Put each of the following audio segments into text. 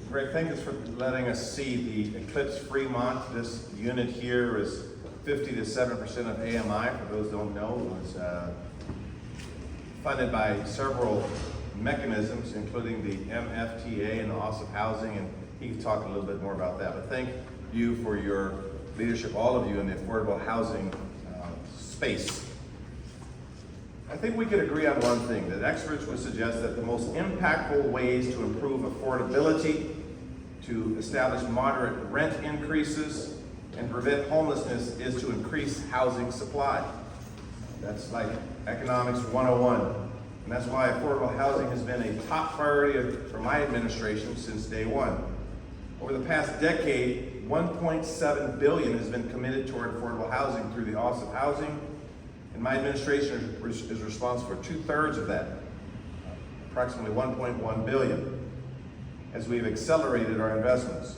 Greg, thank you for letting us see the Eclipse Fremont. This unit here is 50 to 7% of AMI. For those who don't know, it was funded by several mechanisms, including the MFTA and the Office of Housing, and he can talk a little bit more about that. But thank you for your leadership, all of you, in the affordable housing space. I think we could agree on one thing, that experts would suggest that the most impactful ways to improve affordability, to establish moderate rent increases, and prevent homelessness is to increase housing supply. That's like economics 101. And that's why affordable housing has been a top priority for my administration since day one. Over the past decade, $1.7 billion has been committed toward affordable housing through the Office of Housing, and my administration is responsible for 2/3 of that, approximately $1.1 billion, as we've accelerated our investments.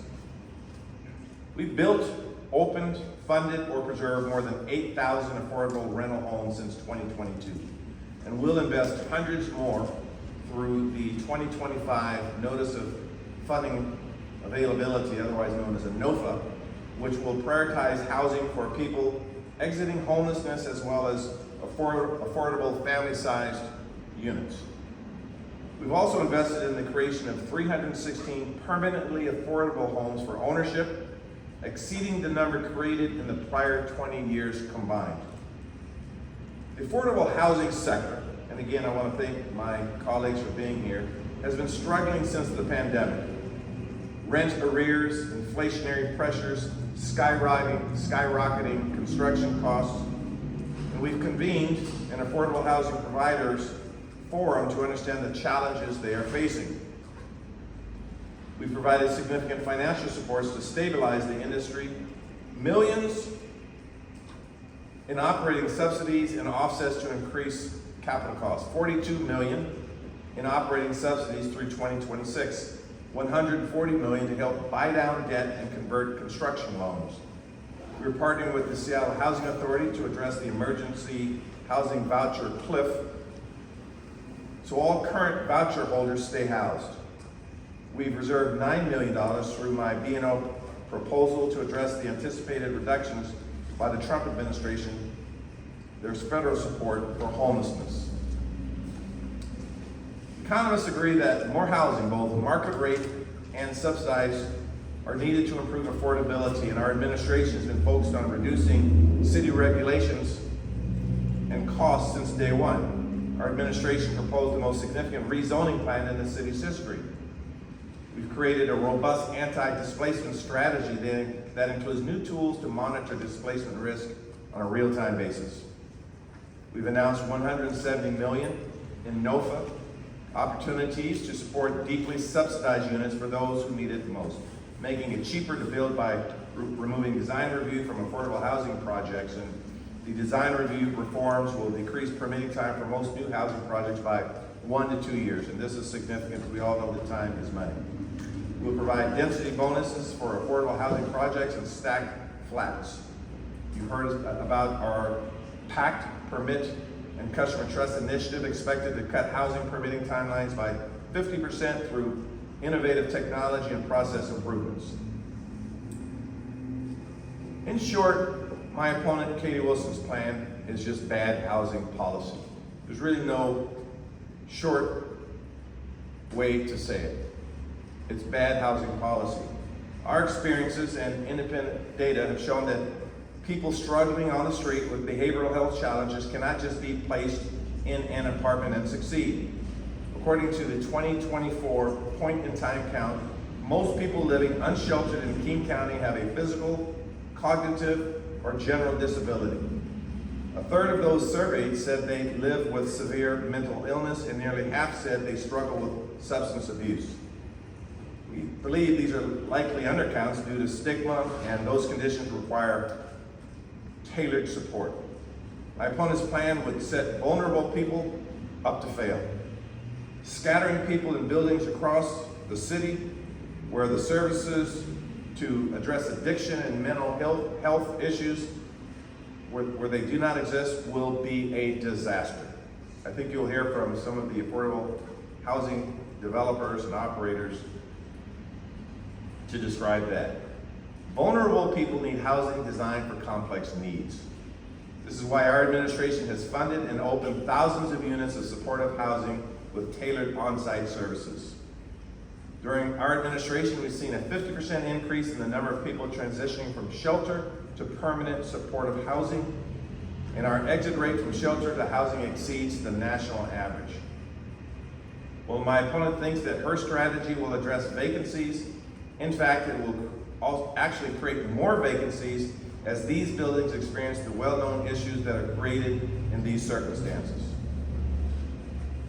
We've built, opened, funded, or preserved more than 8,000 affordable rental homes since 2022. And we'll invest hundreds more through the 2025 Notice of Funding Availability, otherwise known as a NOFA, which will prioritize housing for people exiting homelessness as well as affordable family-sized units. We've also invested in the creation of 316 permanently affordable homes for ownership, exceeding the number created in the prior 20 years combined. The affordable housing sector, and again, I want to thank my colleagues for being here, has been struggling since the pandemic. Rent arrears, inflationary pressures, skyrocketing construction costs, and we've convened an affordable housing providers forum to understand the challenges they are facing. We've provided significant financial supports to stabilize the industry, millions in operating subsidies and offsets to increase capital costs, $42 million in operating subsidies through 2026, $140 million to help buy down debt and convert construction loans. We're partnering with the Seattle Housing Authority to address the emergency housing voucher cliff, so all current voucher holders stay housed. We've reserved $9 million through my B&O proposal to address the anticipated reductions by the Trump administration. There's federal support for homelessness. Economists agree that more housing, both market rate and subsidized, are needed to improve affordability, and our administration has been focused on reducing city regulations and costs since day one. Our administration proposed the most significant rezoning plan in the city's history. We've created a robust anti-displacement strategy that includes new tools to monitor displacement risk on a real-time basis. We've announced $170 million in NOFA opportunities to support deeply subsidized units for those who need it most, making it cheaper to build by removing design review from affordable housing projects. And the design review reforms will decrease permitting time for most new housing projects by 1 to 2 years, and this is significant. We all know that time is money. We'll provide density bonuses for affordable housing projects and stacked flats. You've heard about our PACT permit and customer trust initiative, expected to cut housing permitting timelines by 50% through innovative technology and process improvements. In short, my opponent, Katie Wilson's plan is just bad housing policy. There's really no short way to say it. It's bad housing policy. Our experiences and independent data have shown that people struggling on the street with behavioral health challenges cannot just be placed in an apartment and succeed. According to the 2024 point-in-time count, most people living unsheltered in King County have a physical, cognitive, or general disability. A third of those surveyed said they live with severe mental illness, and nearly half said they struggle with substance abuse. We believe these are likely undercounts due to stigma, and those conditions require tailored support. My opponent's plan would set vulnerable people up to fail, scattering people in buildings across the city where the services to address addiction and mental health issues where they do not exist will be a disaster. I think you'll hear from some of the affordable housing developers and operators to describe that. Vulnerable people need housing designed for complex needs. This is why our administration has funded and opened thousands of units of supportive housing with tailored on-site services. During our administration, we've seen a 50% increase in the number of people transitioning from shelter to permanent supportive housing, and our exit rate from shelter to housing exceeds the national average. Well, my opponent thinks that her strategy will address vacancies. In fact, it will actually create more vacancies as these buildings experience the well-known issues that are created in these circumstances.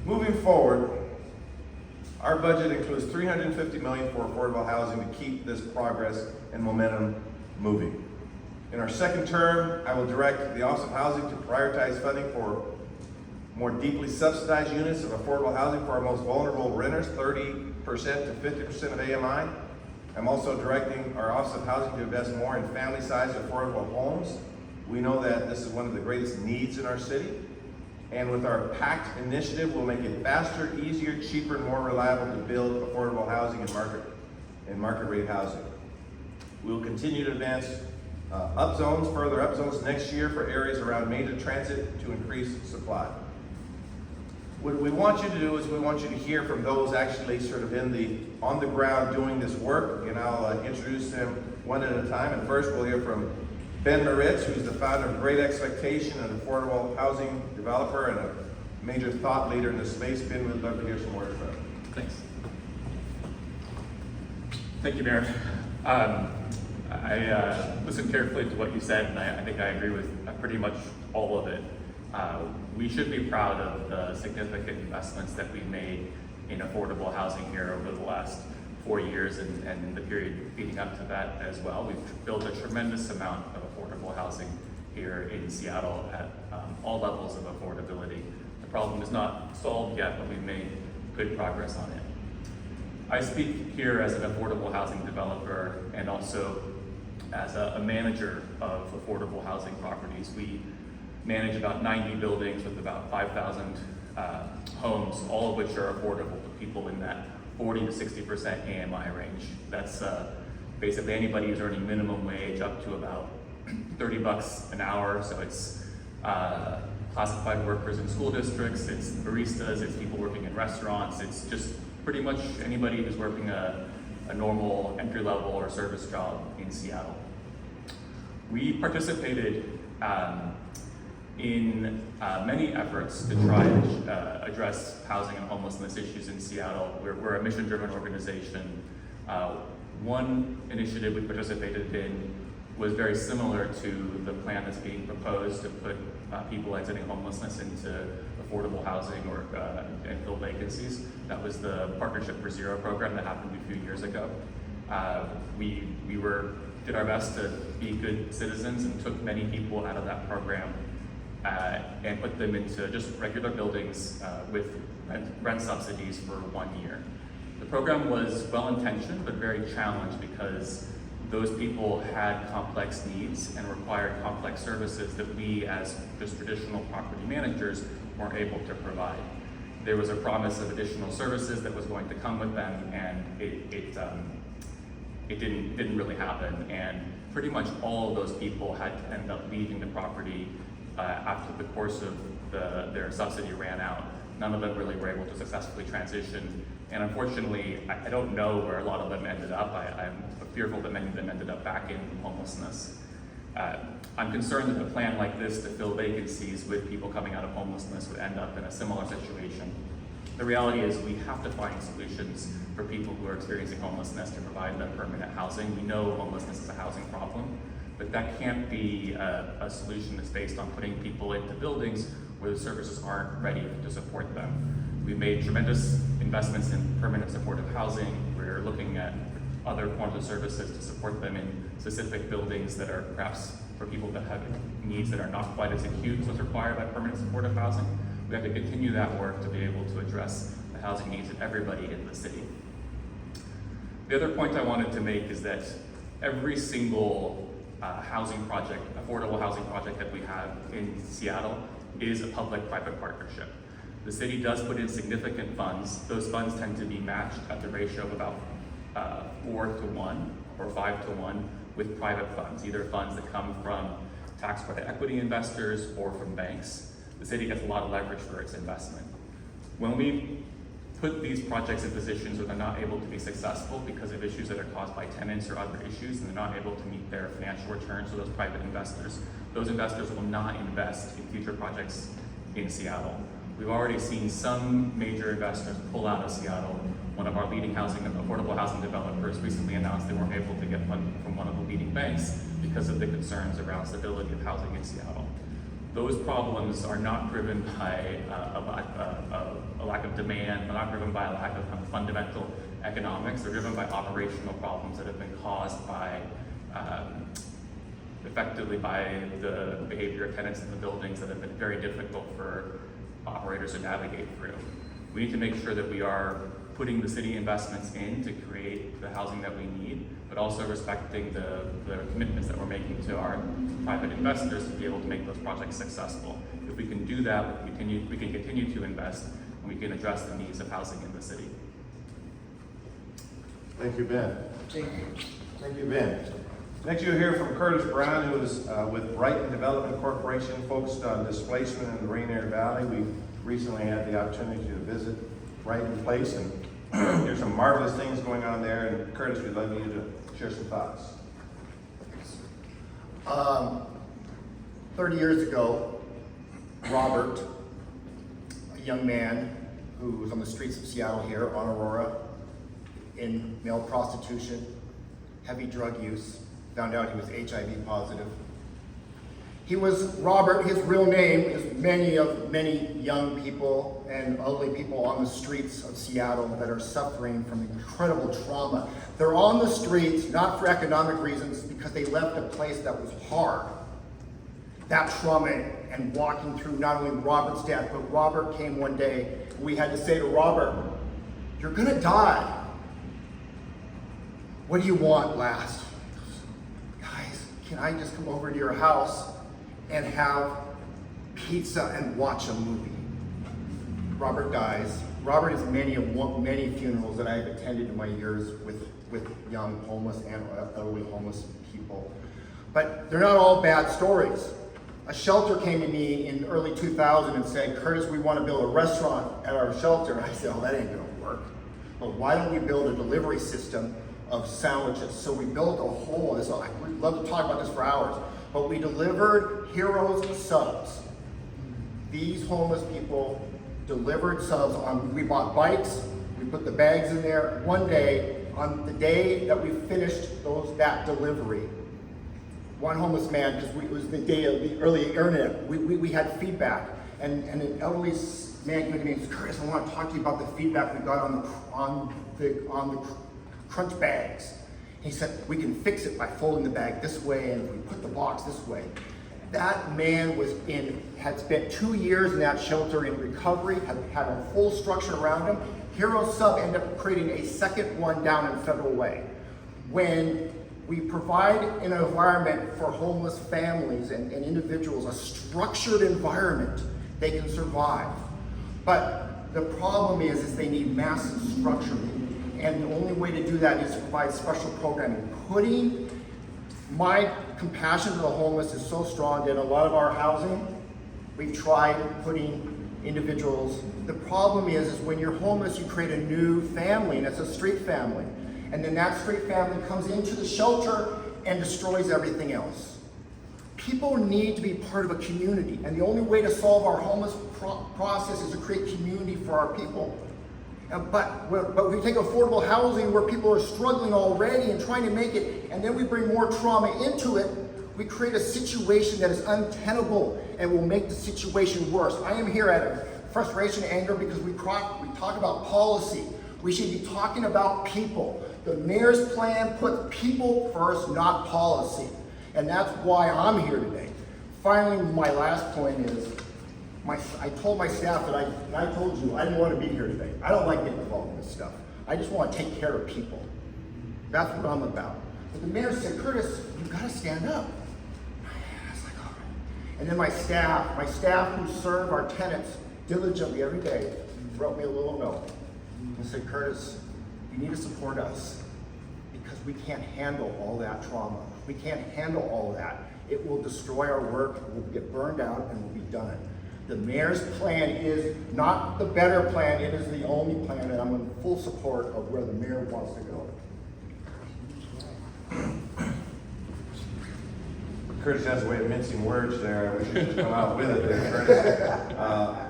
Moving forward, our budget includes $350 million for affordable housing to keep this progress and momentum moving. In our second term, I will direct the Office of Housing to prioritize funding for more deeply subsidized units of affordable housing for our most vulnerable renters, 30% to 50% of AMI. I'm also directing our Office of Housing to invest more in family-sized affordable homes. We know that this is one of the greatest needs in our city. And with our PACT initiative, we'll make it faster, easier, cheaper, and more reliable to build affordable housing and market rate housing. We'll continue to advance further up zones next year for areas around major transit to increase supply. What we want you to do is we want you to hear from those actually sort of on the ground doing this work, and I'll introduce them one at a time. And first we'll hear from Ben Moritz, who's the founder of Great Expectation, an affordable housing developer and a major thought leader in the space. Ben, we'd love to hear some words from him. Thanks. Thank you, Mayor. I listened carefully to what you said, and I think I agree with pretty much all of it. We should be proud of the significant investments that we've made in affordable housing here over the last 4 years and the period leading up to that as well. We've built a tremendous amount of affordable housing here in Seattle at all levels of affordability. The problem is not solved yet, but we've made good progress on it. I speak here as an affordable housing developer and also as a manager of affordable housing properties. We manage about 90 buildings with about 5,000 homes, all of which are affordable to people in that 40 to 60% AMI range. That's basically anybody who's earning minimum wage up to about $30 an hour. So it's classified workers in school districts, it's baristas, it's people working in restaurants, it's just pretty much anybody who's working a normal entry-level or service job in Seattle. We participated in many efforts to try and address housing and homelessness issues in Seattle. We're a mission-driven organization. One initiative we participated in was very similar to the plan that's being proposed to put people exiting homelessness into affordable housing or and fill vacancies. That was the Partnership for Zero program that happened a few years ago. We did our best to be good citizens and took many people out of that program and put them into just regular buildings with rent subsidies for 1 year. The program was well-intentioned but very challenged because those people had complex needs and required complex services that we as just traditional property managers weren't able to provide. There was a promise of additional services that was going to come with them, and it didn't really happen. And pretty much all of those people had to end up leaving the property after the course of their subsidy ran out. None of them really were able to successfully transition. And unfortunately, I don't know where a lot of them ended up. I'm fearful that many of them ended up back in homelessness. I'm concerned that a plan like this to fill vacancies with people coming out of homelessness would end up in a similar situation. The reality is we have to find solutions for people who are experiencing homelessness to provide them permanent housing. We know homelessness is a housing problem, but that can't be a solution that's based on putting people into buildings where the services aren't ready to support them. We've made tremendous investments in permanent supportive housing. We're looking at other forms of services to support them in specific buildings that are perhaps for people that have needs that are not quite as acute as what's required by permanent supportive housing. We have to continue that work to be able to address the housing needs of everybody in the city. The other point I wanted to make is that every single housing project, affordable housing project that we have in Seattle is a public-private partnership. The city does put in significant funds. Those funds tend to be matched at the ratio of about 4-to-1 or 5-to-1 with private funds, either funds that come from tax credit equity investors or from banks. The city gets a lot of leverage for its investment. When we put these projects in positions where they're not able to be successful because of issues that are caused by tenants or other issues, and they're not able to meet their financial returns to those private investors, those investors will not invest in future projects in Seattle. We've already seen some major investors pull out of Seattle. One of our leading affordable housing developers recently announced they weren't able to get funding from one of the leading banks because of the concerns around stability of housing in Seattle. Those problems are not driven by a lack of demand, they're not driven by a lack of kind of fundamental economics, they're driven by operational problems that have been caused by, effectively by the behavior of tenants in the buildings that have been very difficult for operators to navigate through. We need to make sure that we are putting the city investments in to create the housing that we need, but also respecting the commitments that we're making to our private investors to be able to make those projects successful. If we can do that, we can continue to invest, and we can address the needs of housing in the city. Thank you, Ben. Thank you. Thank you, Ben. Next, you'll hear from Curtis Brown, who is with Brighton Development Corporation, focused on displacement in the Rainier Valley. We recently had the opportunity to visit Brighton Place, and there's some marvelous things going on there. And Curtis, we'd love you to share some thoughts. 30 years ago, Robert, a young man who was on the streets of Seattle here on Aurora in male prostitution, heavy drug use, found out he was HIV positive. He was Robert. His real name is many young people and elderly people on the streets of Seattle that are suffering from incredible trauma. They're on the streets not for economic reasons, because they left a place that was hard. That trauma and walking through not only Robert's death, but Robert came one day, and we had to say to Robert, "You're gonna die. What do you want last?" "Guys, can I just come over to your house and have pizza and watch a movie?" Robert dies. Robert is many funerals that I've attended in my years with young homeless and elderly homeless people. But they're not all bad stories. A shelter came to me in early 2000 and said, "Curtis, we want to build a restaurant at our shelter." And I said, "Oh, that ain't gonna work. But why don't we build a delivery system of sandwiches?" So we built a whole, we'd love to talk about this for hours, but we delivered Heroes subs. These homeless people delivered subs we bought bikes, we put the bags in there. One day, on the day that we finished that delivery, one homeless man, because it was the day of the early internet, we had feedback, and an elderly man came to me and said, "Curtis, I want to talk to you about the feedback we got on the crunch bags." He said, "We can fix it by folding the bag this way, and we put the box this way." That man had spent 2 years in that shelter in recovery, had a full structure around him. Hero Sub ended up creating a second one down in Federal Way. When we provide an environment for homeless families and individuals, a structured environment, they can survive. But the problem is they need massive structure. And the only way to do that is to provide special programming. My compassion to the homeless is so strong that in a lot of our housing, we've tried putting individuals. The problem is when you're homeless, you create a new family, and it's a street family. And then that street family comes into the shelter and destroys everything else. People need to be part of a community, and the only way to solve our homeless process is to create community for our people. But we take affordable housing where people are struggling already and trying to make it, and then we bring more trauma into it, we create a situation that is untenable and will make the situation worse. I am here out of frustration and anger because we talk about policy. We should be talking about people. The mayor's plan put people first, not policy. And that's why I'm here today. Finally, my last point is, I told my staff that I told you I didn't want to be here today. I don't like getting involved in this stuff. I just want to take care of people. That's what I'm about. But the mayor said, "Curtis, you've got to stand up." I was like, all right. And then my staff who serve our tenants diligently every day, wrote me a little note and said, Curtis, you need to support us because we can't handle all that trauma. We can't handle all of that. It will destroy our work, we'll get burned out, and we'll be done. The mayor's plan is not the better plan, it is the only plan, and I'm in full support of where the mayor wants to go. Curtis has a way of mincing words there. I wish you could come out with it there, Curtis.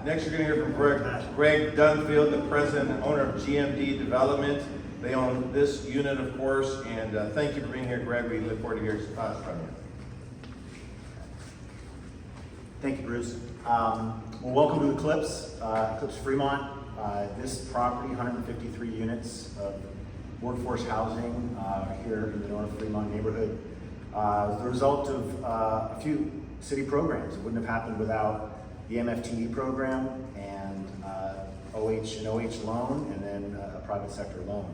Next, you're going to hear from Greg Dunfield, the president and owner of GMD Development. They own this unit, of course, and thank you for being here, Greg. We look forward to hearing some thoughts from you. Thank you, Bruce. Well, welcome to Eclipse, Eclipse Fremont. This property, 153 units of workforce housing here in the North Fremont neighborhood. Is the result of a few city programs. It wouldn't have happened without the MFTE program and OH and OH loan, and then a private sector loan.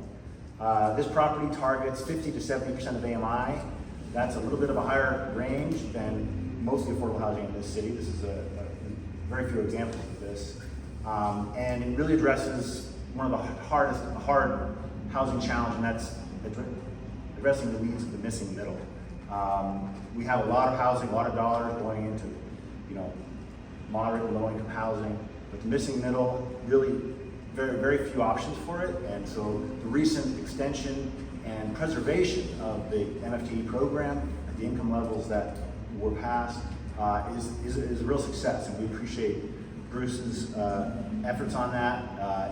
This property targets 50 to 70% of AMI. That's a little bit of a higher range than most of the affordable housing in this city. This is a very few examples of this. And it really addresses one of the hard housing challenge, and that's addressing the needs of the missing middle. We have a lot of housing, a lot of dollars going into, moderate and low income housing, but the missing middle, really very, very few options for it. And so the recent extension and preservation of the MFTE program at the income levels that were passed is a real success, and we appreciate Bruce's efforts on that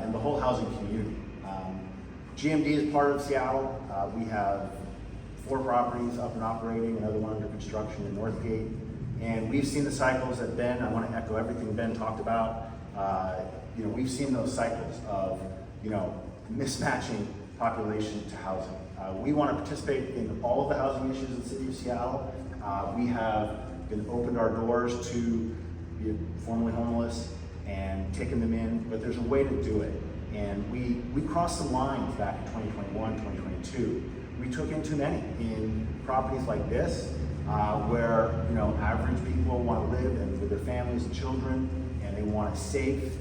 and the whole housing community. GMD is part of Seattle. We have 4 properties up and operating, another one under construction in Northgate. And we've seen the cycles that Ben, I want to echo everything Ben talked about. We've seen those cycles of, mismatching population to housing. We want to participate in all of the housing issues in the city of Seattle. We have been opened our doors to the formerly homeless and taken them in, but there's a way to do it. And we crossed some lines back in 2021, 2022. We took in too many in properties like this, where average people want to live and with their families and children, and they want a safe,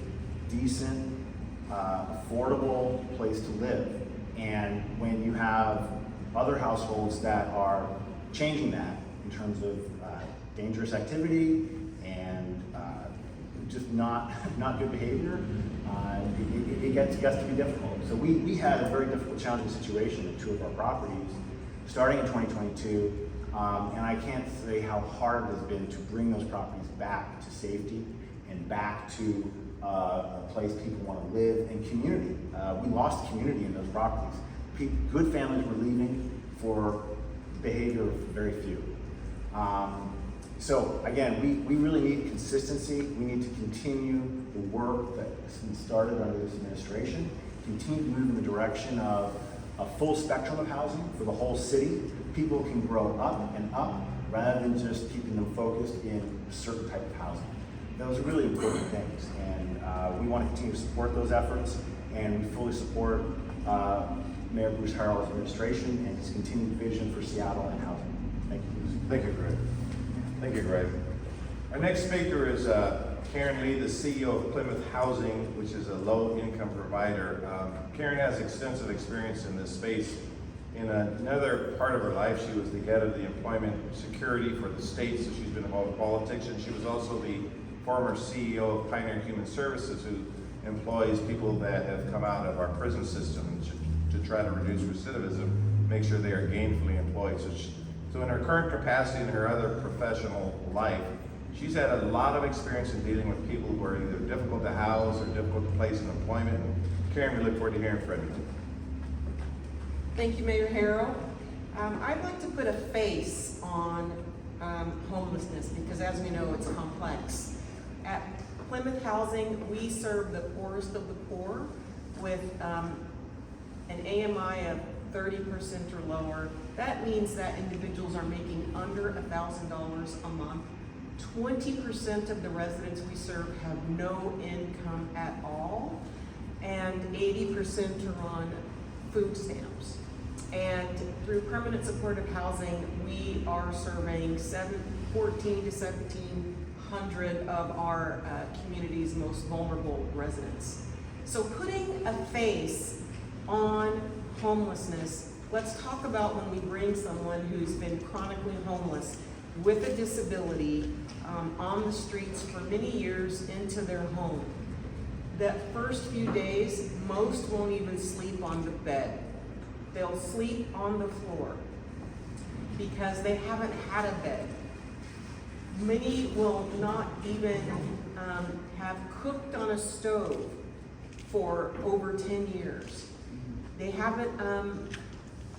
decent, affordable place to live. And when you have other households that are changing that in terms of dangerous activity and just not good behavior, it gets to be difficult. So we had a very difficult, challenging situation in 2 of our properties starting in 2022, and I can't say how hard it has been to bring those properties back to safety and back to a place people want to live and community. We lost community in those properties. Good families were leaving for behavior of very few. So again, we really need consistency. We need to continue the work that's been started under this administration, continue to move in the direction of a full spectrum of housing for the whole city. People can grow up and up rather than just keeping them focused in a certain type of housing. Those are really important things, and we want to continue to support those efforts, and we fully support Mayor Bruce Harrell's administration and his continued vision for Seattle and housing. Thank you, Bruce. Thank you, Greg. Thank you, Greg. Our next speaker is Karen Lee, the CEO of Plymouth Housing, which is a low-income provider. Karen has extensive experience in this space. In another part of her life, she was the head of the employment security for the state, so she's been involved in politics, and she was also the former CEO of Pioneer Human Services, who employs people that have come out of our prison system to try to reduce recidivism, make sure they are gainfully employed. So in her current capacity and her other professional life, she's had a lot of experience in dealing with people who are either difficult to house or difficult to place in employment. And Karen, we look forward to hearing from you. Thank you, Mayor Harrell. I'd like to put a face on homelessness because, as we know, it's complex. At Plymouth Housing, we serve the poorest of the poor with an AMI of 30% or lower. That means that individuals are making under $1,000 a month. 20% of the residents we serve have no income at all, and 80% are on food stamps. And through permanent supportive housing, we are serving 14 to 17 100 of our community's most vulnerable residents. So putting a face on homelessness, let's talk about when we bring someone who's been chronically homeless with a disability on the streets for many years into their home. That first few days, most won't even sleep on the bed. They'll sleep on the floor because they haven't had a bed. Many will not even have cooked on a stove for over 10 years. They haven't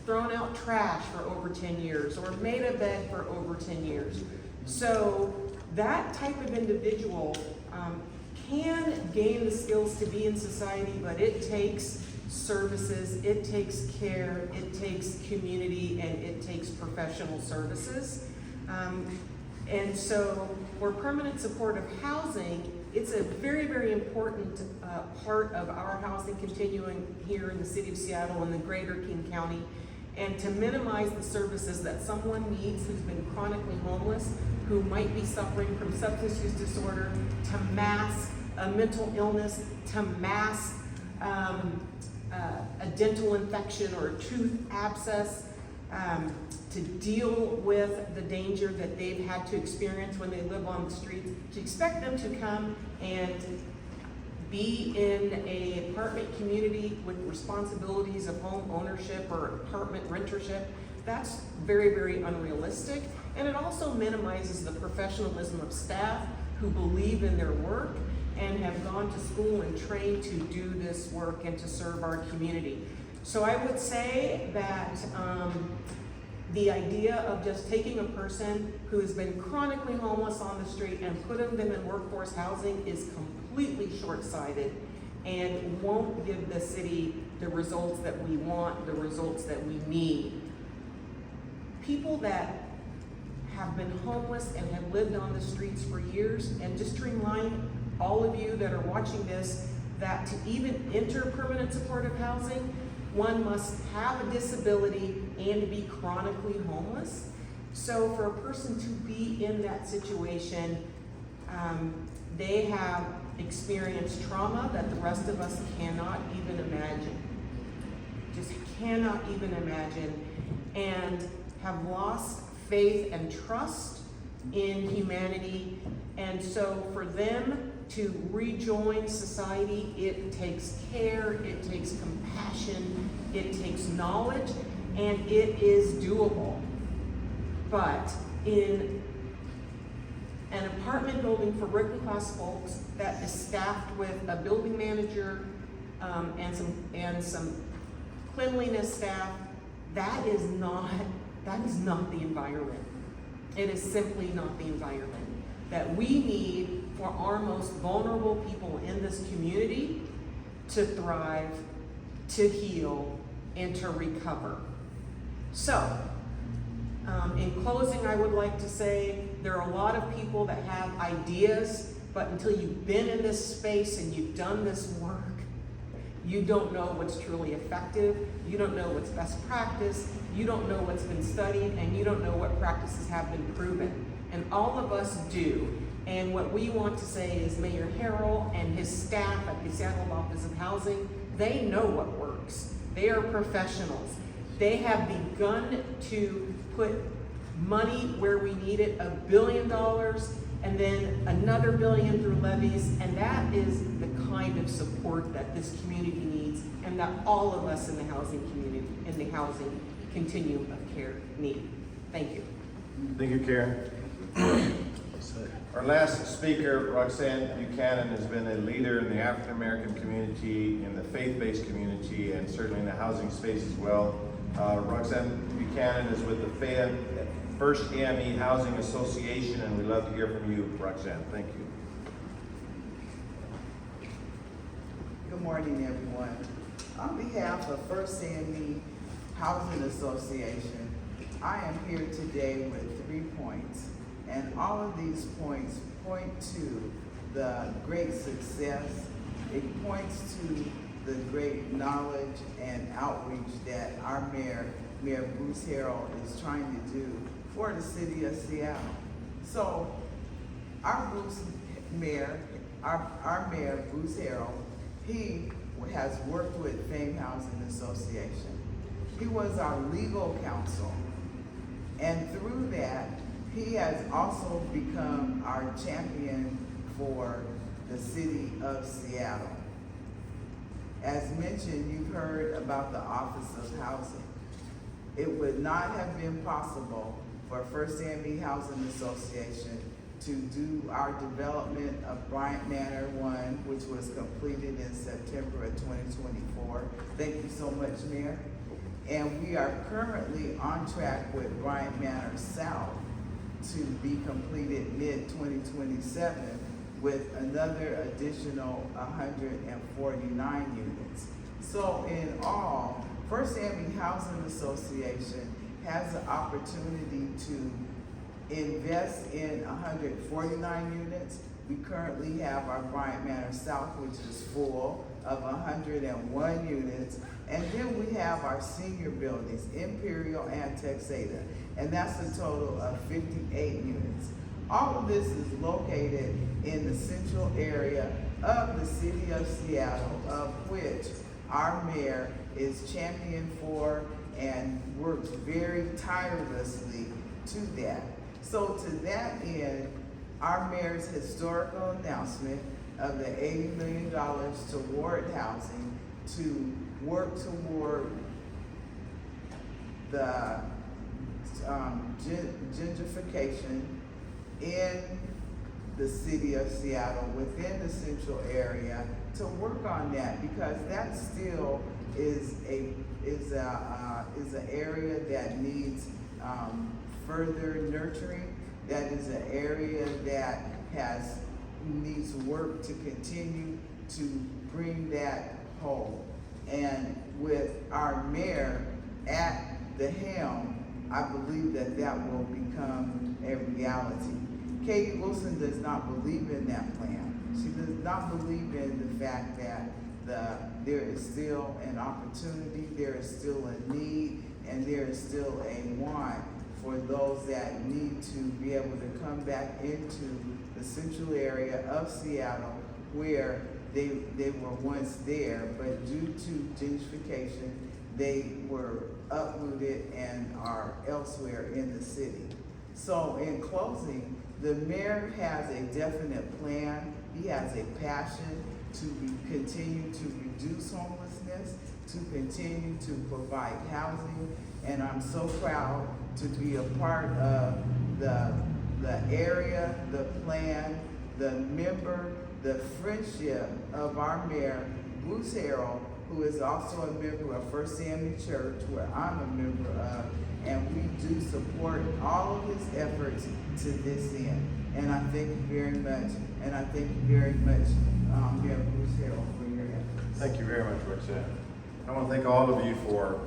thrown out trash for over 10 years or made a bed for over 10 years. So that type of individual can gain the skills to be in society, but it takes services, it takes care, it takes community, and it takes professional services. And so for permanent supportive housing, it's a very, very important part of our housing continuum here in the city of Seattle and the greater King County. And to minimize the services that someone needs who's been chronically homeless, who might be suffering from substance use disorder, to mask a mental illness, to mask a dental infection or a tooth abscess, to deal with the danger that they've had to experience when they live on the streets, to expect them to come and be in an apartment community with responsibilities of home ownership or apartment rentership, that's very, very unrealistic. And it also minimizes the professionalism of staff who believe in their work and have gone to school and trained to do this work and to serve our community. So I would say that the idea of just taking a person who has been chronically homeless on the street and putting them in workforce housing is completely short-sighted and won't give the city the results that we want, the results that we need. People that have been homeless and have lived on the streets for years, and just to remind all of you that are watching this, that to even enter permanent supportive housing, one must have a disability and be chronically homeless. So for a person to be in that situation, they have experienced trauma that the rest of us cannot even imagine. Just cannot even imagine, and have lost faith and trust in humanity. And so for them to rejoin society, it takes care, it takes compassion, it takes knowledge, and it is doable. But in an apartment building for working class folks that is staffed with a building manager and some cleanliness staff, that is not the environment. It is simply not the environment that we need for our most vulnerable people in this community to thrive, to heal, and to recover. So, in closing, I would like to say there are a lot of people that have ideas, but until you've been in this space and you've done this work, you don't know what's truly effective, you don't know what's best practice, you don't know what's been studied, and you don't know what practices have been proven. And all of us do. And what we want to say is Mayor Harrell and his staff at the Seattle Office of Housing, they know what works. They are professionals. They have begun to put money where we need it, $1 billion, and then another $1 billion through levies, and that is the kind of support that this community needs and that all of us in the housing community, in the housing continuum of care need. Thank you. Thank you, Karen. Our last speaker, Roxanne Buchanan, has been a leader in the African American community, in the faith-based community, and certainly in the housing space as well. Roxanne Buchanan is with the First AME Housing Association, and we'd love to hear from you, Roxanne. Thank you. Good morning, everyone. On behalf of First AME Housing Association, I am here today with 3 points, and all of these points point to the great success. It points to the great knowledge and outreach that our Mayor Bruce Harrell, is trying to do for the city of Seattle. So Our mayor, Bruce Harrell, he has worked with Fame Housing Association. He was our legal counsel. And through that, he has also become our champion for the city of Seattle. As mentioned, you've heard about the Office of Housing. It would not have been possible for First AME Housing Association to do our development of Bryant Manor 1, which was completed in September of 2024. Thank you so much, Mayor. And we are currently on track with Bryant Manor South to be completed mid-2027 with another additional 149 units. So in all, First AME Housing Association has the opportunity to invest in 149 units. We currently have our Bryant Manor South, which is full of 101 units. And then we have our senior buildings, Imperial and Texada, and that's a total of 58 units. All of this is located in the central area of the city of Seattle, of which our mayor is champion for and works very tirelessly to that. So to that end, our mayor's historical announcement of the $80 million toward housing to work toward the gentrification in the city of Seattle, within the central area, to work on that, because that still is an area that needs further nurturing. That is an area that needs work to continue to bring that whole. And with our mayor at the helm, I believe that that will become a reality. Katie Wilson does not believe in that plan. She does not believe in the fact that there is still an opportunity, there is still a need, and there is still a want for those that need to be able to come back into the central area of Seattle where they were once there, but due to gentrification, they were uprooted and are elsewhere in the city. So in closing, the mayor has a definite plan. He has a passion to continue to reduce homelessness, to continue to provide housing, and I'm so proud to be a part of the area, the plan, the member, the friendship of our mayor, Bruce Harrell, who is also a member of First AME Church, where I'm a member of, and we do support all of his efforts to this end. And I thank you very much, and I thank you very much, Mayor Bruce Harrell, for your efforts. Thank you very much, Roxanne. I want to thank all of you for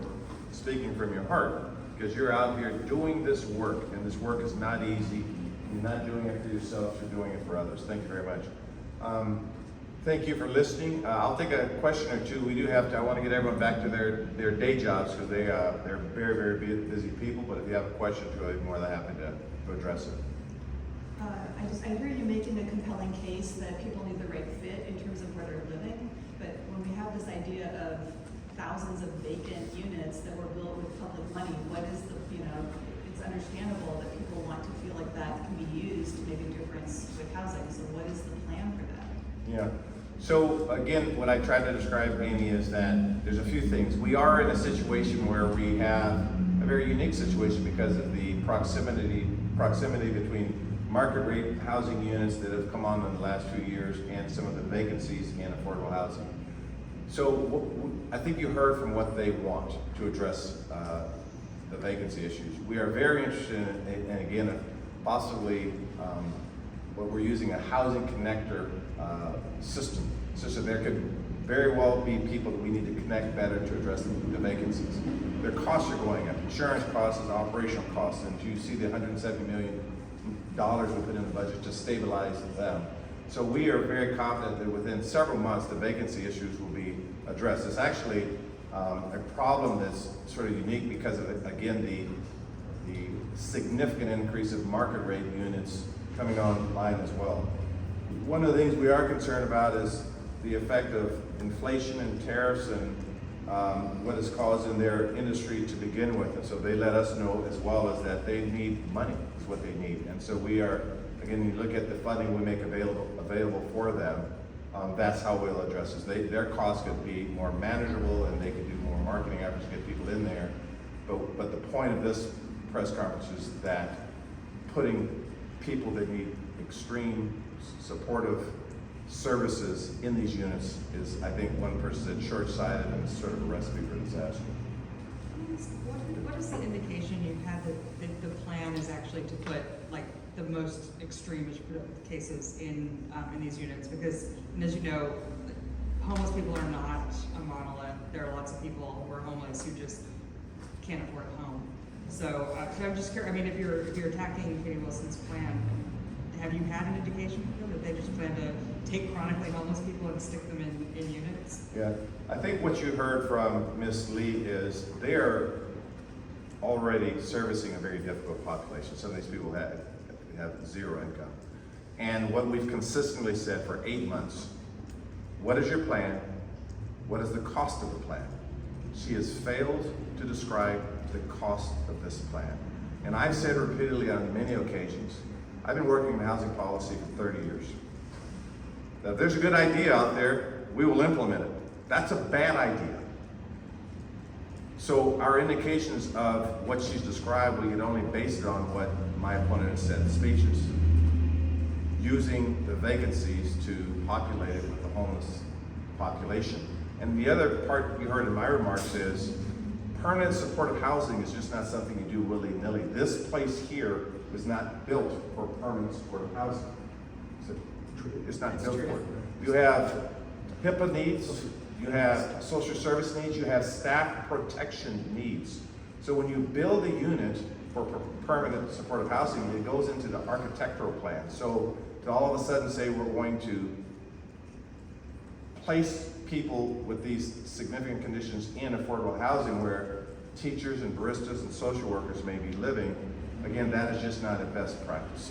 speaking from your heart, because you're out here doing this work, and this work is not easy. You're not doing it for yourself, you're doing it for others. Thank you very much. Thank you for listening. I'll take a question or two. I want to get everyone back to their day jobs, because they're very, very busy people, but if you have a question too, I'd be more than happy to address it. I hear you making a compelling case that people need the right fit in terms of where they're living, but when we have this idea of thousands of vacant units that were built with public money, what is it's understandable that people want to feel like that can be used to make a difference with housing, so what is the plan for that? Yeah. So again, what I tried to describe, Amy, is that there's a few things. We are in a situation where we have a very unique situation because of the proximity between market rate housing units that have come on in the last few years and some of the vacancies in affordable housing. So I think you heard from what they want to address the vacancy issues. We are very interested in, and again, possibly what we're using a housing connector system, such that there could very well be people that we need to connect better to address the vacancies. Their costs are going up, insurance costs and operational costs, and you see the $170 million we put in the budget to stabilize them. So we are very confident that within several months, the vacancy issues will be addressed. It's actually a problem that's sort of unique because of, again, the significant increase of market rate units coming online as well. One of the things we are concerned about is the effect of inflation and tariffs and what it's caused in their industry to begin with. And so they let us know as well as that they need money, is what they need. And so we are, again, you look at the funding we make available for them, that's how we'll address this. Their costs could be more manageable and they could do more marketing efforts to get people in there. But the point of this press conference is that putting people that need extreme supportive services in these units is, I think one person said, short-sighted and it's sort of a recipe for disaster. What is the indication you had that the plan is actually to put like the most extreme cases in these units? Because, and as you know, homeless people are not a monolith. There are lots of people who are homeless who just can't afford a home. So I'm just curious. I mean, if you're attacking Katie Wilson's plan, have you had an indication from them that they just plan to take chronically homeless people and stick them in units? Yeah, I think what you heard from Ms. Lee is they are already servicing a very difficult population. Some of these people have zero income. And what we've consistently said for 8 months, what is your plan? What is the cost of the plan? She has failed to describe the cost of this plan. And I've said repeatedly on many occasions, I've been working in housing policy for 30 years. Now, if there's a good idea out there, we will implement it. That's a bad idea. So our indications of what she's described, we can only base it on what my opponent has said in speeches, using the vacancies to populate it with the homeless population. And the other part you heard in my remarks is permanent supportive housing is just not something you do willy-nilly. This place here was not built for permanent supportive housing. It's not built for it. You have HIPAA needs, you have social service needs, you have staff protection needs. So when you build a unit for permanent supportive housing, it goes into the architectural plan. So to all of a sudden say we're going to place people with these significant conditions in affordable housing where teachers and baristas and social workers may be living, again, that is just not a best practice.